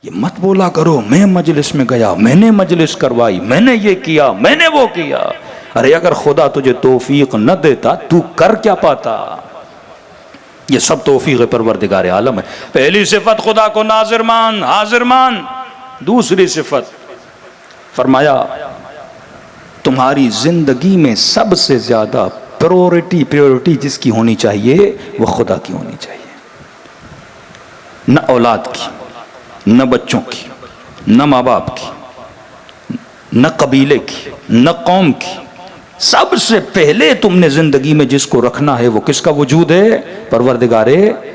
یہ مت بولا کرو میں مجلس میں گیا، میں نے مجلس کروائی، میں نے یہ کیا، میں نے وہ کیا۔ ارے اگر خدا تجھے توفیق نہ دیتا تو کر کیا پاتا؟ یہ سب توفیق پروردگار عالم ہے۔ پہلی صفت خدا کو ناظر مان، حاضر مان۔ دوسری صفت فرمایا تمہاری زندگی میں سب سے زیادہ پریورٹی جس کی ہونی چاہیے وہ خدا کی ہونی چاہیے، نہ اولاد کی، نہ بچوں کی، نہ ماں باپ کی، نہ قبیلے کی، نہ قوم کی۔ سب سے پہلے تم نے زندگی میں جس کو رکھنا ہے وہ کس کا وجود ہے؟ پروردگار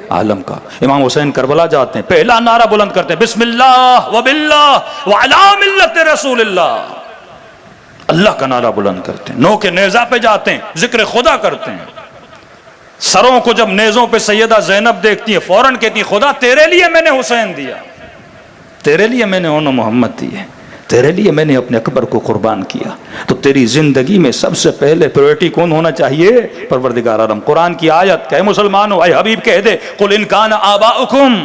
عالم کا۔ امام حسین کربلا جاتے ہیں، پہلا نعرہ بلند کرتے ہیں بسم اللہ وباللہ وعلی ملت رسول اللہ، اللہ کا نعرہ بلند کرتے ہیں۔ نو کے نیزہ پہ جاتے ہیں، ذکر خدا کرتے ہیں۔ سروں کو جب نیزوں پہ سیدہ زینب دیکھتی ہے فوراً کہتی ہے خدا تیرے لیے میں نے حسین دیا، تیرے لیے میں نے اون محمد دیے، تیرے لیے میں نے اپنے اکبر کو قربان کیا۔ تو تیری زندگی میں سب سے پہلے پریورٹی کون ہونا چاہیے؟ پروردگار عالم۔ قرآن کی آیت کہ مسلمانوں اے حبیب کہہ دے قل ان کان آباؤکم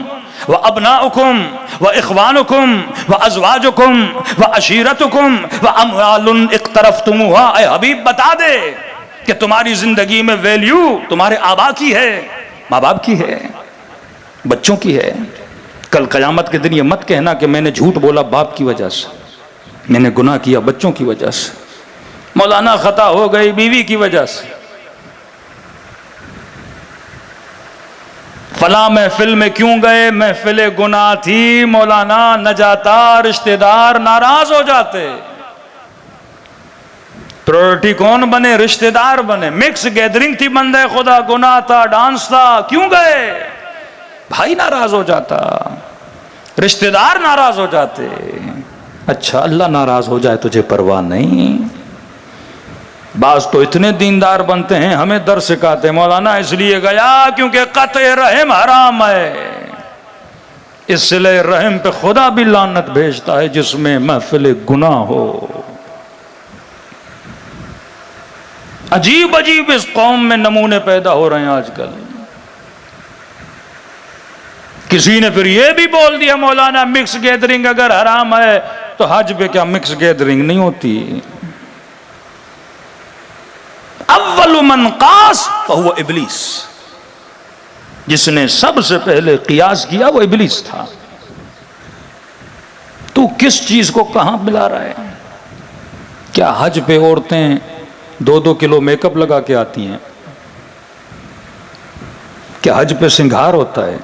وابناؤکم واخوانکم وازواجکم وعشیرتکم واموال اقترفتموہا، اے حبیب بتا دے کہ تمہاری زندگی میں ویلیو تمہارے آبا کی ہے، ماں باپ کی ہے، بچوں کی ہے۔ کل قیامت کے دن یہ مت کہنا کہ میں نے جھوٹ بولا باپ کی وجہ سے، میں نے گناہ کیا بچوں کی وجہ سے، مولانا خطا ہو گئی بیوی کی وجہ سے، فلاں محفل میں کیوں گئے، محفل گناہ تھی مولانا، نہ جاتا، رشتہ دار ناراض ہو جاتے۔ پریورٹی کون بنے؟ رشتہ دار بنے۔ مکس گیدرنگ تھی بندے خدا، گناہ تھا، ڈانس تھا، کیوں گئے؟ بھائی ناراض ہو جاتا، رشتہ دار ناراض ہو جاتے۔ اچھا اللہ ناراض ہو جائے تجھے پرواہ نہیں؟ بعض تو اتنے دیندار بنتے ہیں ہمیں در سکھاتے مولانا اس لیے گیا کیونکہ قطع رحم حرام ہے، اس صلہ رحم پہ خدا بھی لعنت بھیجتا ہے جس میں محفل گناہ ہو۔ عجیب عجیب اس قوم میں نمونے پیدا ہو رہے ہیں آج کل۔ کسی نے پھر یہ بھی بول دیا مولانا مکس گیدرنگ اگر حرام ہے تو حج پہ کیا مکس گیدرنگ نہیں ہوتی؟ اول من قاس فہو ابلیس، جس نے سب سے پہلے قیاس کیا وہ ابلیس تھا۔ تو کس چیز کو کہاں ملا رہا ہے؟ کیا حج پہ عورتیں 2-2 کلو میک اپ لگا کے آتی ہیں؟ کیا حج پہ سنگھار ہوتا ہے؟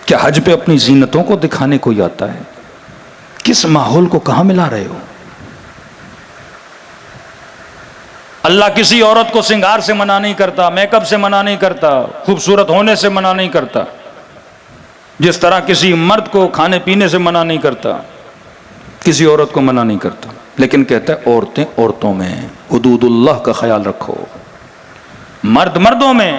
کیا حج پہ اپنی زینتوں کو دکھانے کو آتا ہے؟ کس ماحول کو کہاں ملا رہے ہو؟ اللہ کسی عورت کو سنگھار سے منع نہیں کرتا، میک اپ سے منع نہیں کرتا، خوبصورت ہونے سے منع نہیں کرتا، جس طرح کسی مرد کو کھانے پینے سے منع نہیں کرتا، کسی عورت کو منع نہیں کرتا، لیکن کہتا ہے عورتیں عورتوں میں، حدود اللہ کا خیال رکھو، مرد مردوں میں۔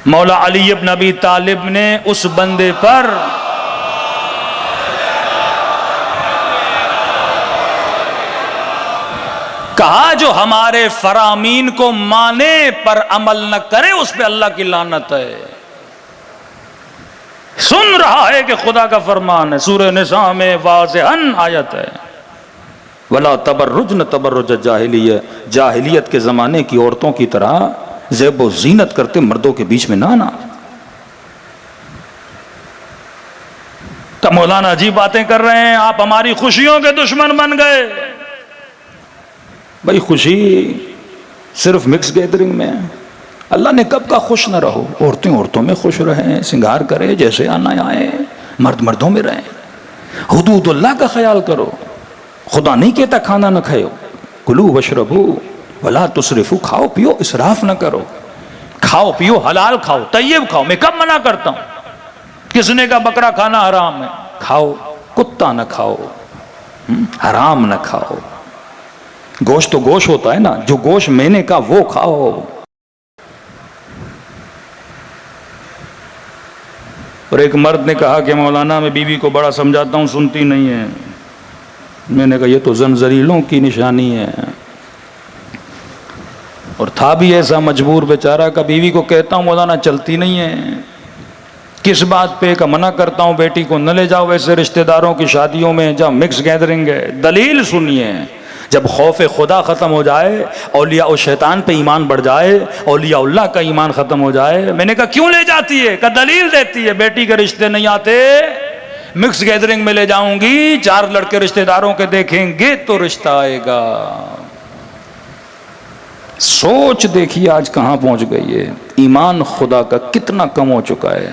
مولا علی ابن ابی طالب نے اس بندے پر کہا جو ہمارے فرامین کو مانے پر عمل نہ کرے اس پہ اللہ کی لعنت ہے۔ سن رہا ہے کہ خدا کا فرمان ہے، سورہ نساء میں واضحاً آیت ہے وَلَا تَبَرُّجْنَ تَبَرُّجَ الجَّاهِلِيَّةِ، جاہلیت کے زمانے کی عورتوں کی طرح زیب و زینت کرتے مردوں کے بیچ میں نہ آنا۔ تو مولانا عجیب باتیں کر رہے ہیں، آپ ہماری خوشیوں کے دشمن بن گئے۔ بھائی خوشی صرف مکس گیدرنگ میں؟ اللہ نے کب کا خوش نہ رہو، عورتیں عورتوں میں خوش رہیں، سنگار کرے جیسے آنا آئے، مرد مردوں میں رہیں، حدود اللہ کا خیال کرو۔ خدا نہیں کہتا کھانا نہ کھاؤ، کلو وشربو ولا تسرفو، کھاؤ پیو اسراف نہ کرو، کھاؤ پیو حلال کھاؤ، طیب کھاؤ۔ میں کب منع کرتا ہوں؟ کس نے کہا بکرا کھانا حرام ہے؟ کھاؤ، کتا نہ کھاؤ، حرام نہ کھاؤ۔ گوشت تو گوشت ہوتا ہے نا، جو گوشت میں نے کہا وہ کھاؤ۔ اور ایک مرد نے کہا کہ مولانا میں بیوی کو بڑا سمجھاتا ہوں سنتی نہیں ہے۔ میں نے کہا یہ تو زنجریلوں کی نشانی ہے، اور تھا تھا بھی ایسا مجبور بیچارہ کا، بیوی کو کہتا ہوں مولانا چلتی نہیں ہے، کس بات پہ کا منع کرتا ہوں بیٹی کو نہ لے جاؤ ویسے رشتہ داروں کی شادیوں میں جہاں مکس گیدرنگ ہے۔ دلیل سنیے، جب خوف خدا ختم ہو جائے، اولیاء و شیطان پہ ایمان بڑھ جائے، اولیاء اللہ کا ایمان ختم ہو جائے، میں نے کہا کیوں لے جاتی ہے؟ کہ دلیل دیتی ہے، بیٹی کے رشتے نہیں آتے، مکس گیدرنگ میں لے جاؤں گی، 4 لڑکے رشتہ داروں کے دیکھیں گے تو رشتہ آئے گا۔ سوچ دیکھیے آج کہاں پہنچ گئی ہے، ایمان خدا کا کتنا کم ہو چکا ہے۔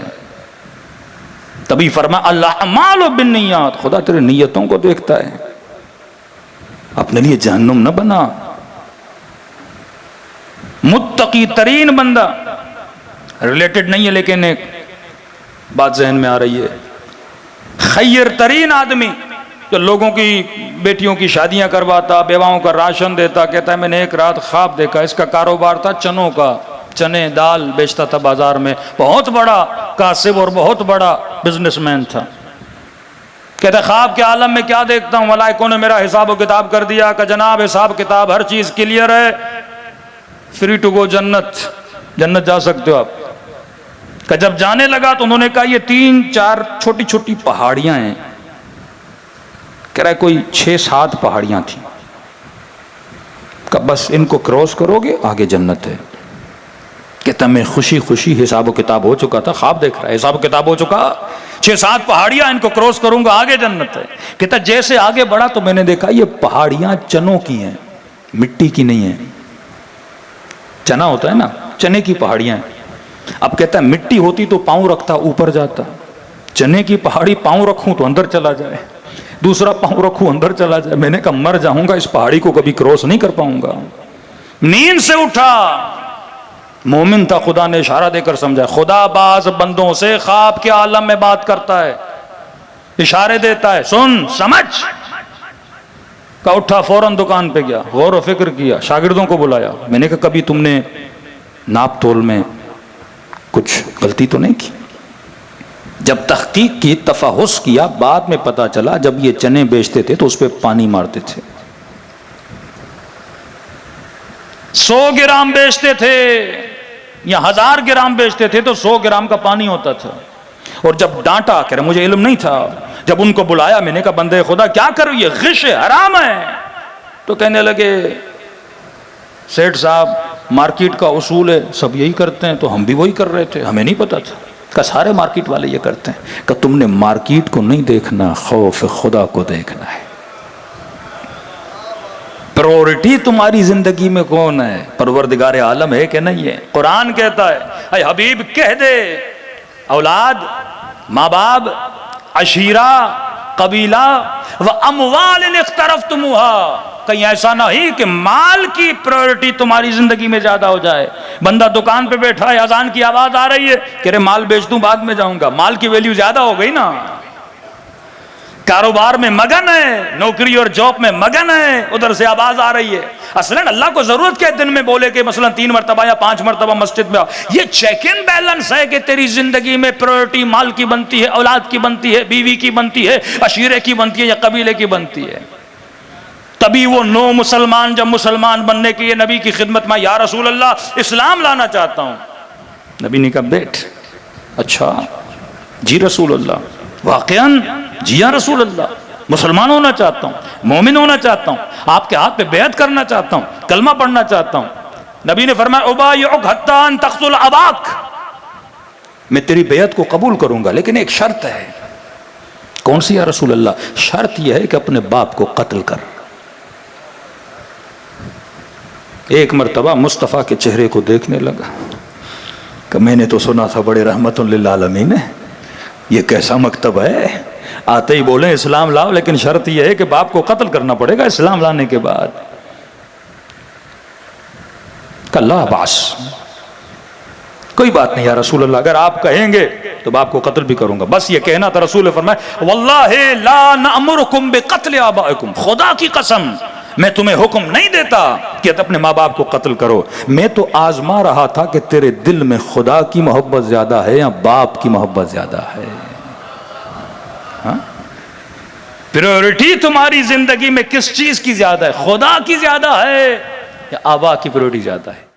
تبھی فرمایا الاعمال بالنیات، خدا تیرے نیتوں کو دیکھتا ہے، اپنے لیے جہنم نہ بنا۔ متقی ترین بندہ، ریلیٹڈ نہیں ہے لیکن ایک بات ذہن میں آ رہی ہے، خیر ترین آدمی جو لوگوں کی بیٹیوں کی شادیاں کرواتا، بیواؤں کا راشن دیتا، کہتا ہے میں نے ایک رات خواب دیکھا، اس کا کاروبار تھا چنوں کا، چنے دال بیچتا تھا بازار میں، بہت بڑا کاسب اور بہت بڑا بزنس مین تھا۔ کہتا ہے خواب کے عالم میں کیا دیکھتا ہوں، ملائکوں نے میرا حساب و کتاب کر دیا کہ جناب حساب کتاب ہر چیز کلیئر ہے، فری ٹو گو جنت جا سکتے ہو آپ۔ کہ جب جانے لگا تو انہوں نے کہا یہ 3-4 چھوٹی چھوٹی پہاڑیاں ہیں، کہہ رہا ہے کوئی 6-7 پہاڑیاں تھیں، کہ بس ان کو کراس کرو گے آگے جنت ہے۔ کہتا میں خوشی خوشی حساب و کتاب ہو چکا تھا، خواب دیکھ رہا ہے حساب و کتاب ہو چکا، 6-7 پہاڑیاں ان کو کراس کروں گا آگے جنت ہے۔ کہتا جیسے آگے بڑھا تو میں نے دیکھا یہ پہاڑیاں چنوں کی ہیں، مٹی کی نہیں ہیں۔ چنا ہوتا ہے نا، چنے کی پہاڑیاں ہیں۔ اب کہتا ہے مٹی ہوتی تو پاؤں رکھتا اوپر جاتا، چنے کی پہاڑی پاؤں رکھوں تو اندر چلا جائے، دوسرا پاؤں رکھوں اندر چلا جائے۔ میں نے کہا مر جاؤں گا اس پہاڑی کو کبھی کراس نہیں کر پاؤں گا۔ نیند سے اٹھا، مومن تھا، خدا نے اشارہ دے کر سمجھا، خدا بعض بندوں سے خواب کے عالم میں بات کرتا ہے، اشارے دیتا ہے، سن سمجھ۔ کہ اٹھا فوراً دکان پہ گیا، غور و فکر کیا، شاگردوں کو بلایا، میں نے کہا کبھی تم نے ناپ تول میں کچھ غلطی تو نہیں کی؟ جب تحقیق کی، تفحص کیا، بعد میں پتا چلا جب یہ چنے بیچتے تھے تو اس پہ پانی مارتے تھے۔ 100 گرام بیچتے تھے یا 1000 گرام بیچتے تھے تو 100 گرام کا پانی ہوتا تھا۔ اور جب ڈانٹا، کہہ رہے مجھے علم نہیں تھا، جب ان کو بلایا میں نے کہا بندے خدا کیا کرو، یہ غش ہے، حرام ہے، تو کہنے لگے سیٹھ صاحب مارکیٹ کا اصول ہے سب یہی کرتے ہیں، تو ہم بھی وہی کر رہے تھے، ہمیں نہیں پتا تھا۔ کہ سارے مارکیٹ والے یہ کرتے ہیں۔ کہ تم نے مارکیٹ کو نہیں دیکھنا، خوف خدا کو دیکھنا ہے۔ پرورٹی تمہاری زندگی میں کون ہے؟ پروردگار عالم ہے کہ نہیں ہے؟ قرآن کہتا ہے اے حبیب کہہ دے، اولاد، ماں باپ، عشیرہ، قبیلہ واموال اقترفتموها، کہیں ایسا نہ ہی کہ مال کی پرائورٹی تمہاری زندگی میں زیادہ ہو جائے۔ بندہ دکان پہ بیٹھا ہے، اذان کی آواز آ رہی ہے، کہہ رہے مال بیچ دوں بعد میں جاؤں گا، مال کی ویلیو زیادہ ہو گئی نا۔ کاروبار میں مگن ہے، نوکری اور جاب میں مگن ہے، ادھر سے آواز آ رہی ہے۔ اصلاً اللہ کو ضرورت کیا دن میں بولے کہ مثلا 3 مرتبہ یا 5 مرتبہ مسجد میں آؤ؟ یہ چیک ان بیلنس ہے کہ تیری زندگی میں پرائورٹی مال کی بنتی ہے، اولاد کی بنتی ہے، بیوی کی بنتی ہے، عشیرے کی بنتی ہے یا قبیلے کی بنتی ہے۔ تبھی وہ نو مسلمان جب مسلمان بننے کے لیے نبی کی خدمت میں، یا رسول اللہ اسلام لانا چاہتا ہوں، نبی نے کہا بیٹھ، اچھا جی رسول اللہ، واقعاً جی یا رسول اللہ، مسلمان ہونا چاہتا ہوں، مومن ہونا چاہتا ہوں، آپ کے ہاتھ پہ بیعت کرنا چاہتا ہوں، کلمہ پڑھنا چاہتا ہوں۔ نبی نے فرمایا ابایعک حتی ان تقتل اباک، میں تیری بیعت کو قبول کروں گا لیکن ایک شرط ہے۔ کون سی یا رسول اللہ؟ شرط یہ ہے کہ اپنے باپ کو قتل کر۔ ایک مرتبہ مصطفیٰ کے چہرے کو دیکھنے لگا کہ میں نے تو سنا تھا بڑے رحمت للعالمین ہے، یہ کیسا مکتب ہے، آتے ہی بولیں اسلام لاؤ لیکن شرط یہ ہے کہ باپ کو قتل کرنا پڑے گا اسلام لانے کے بعد۔ کہ لا باس، کوئی بات نہیں یا رسول اللہ، اگر آپ کہیں گے تو باپ کو قتل بھی کروں گا، بس یہ کہنا تھا۔ رسول نے فرمایا واللہ لا نأمرکم بقتل آبائکم، خدا کی قسم میں تمہیں حکم نہیں دیتا کہ اپنے ماں باپ کو قتل کرو، میں تو آزما رہا تھا کہ تیرے دل میں خدا کی محبت زیادہ ہے یا باپ کی محبت زیادہ ہے۔ پریورٹی تمہاری زندگی میں کس چیز کی زیادہ ہے؟ خدا کی زیادہ ہے یا آبا کی پریورٹی زیادہ ہے؟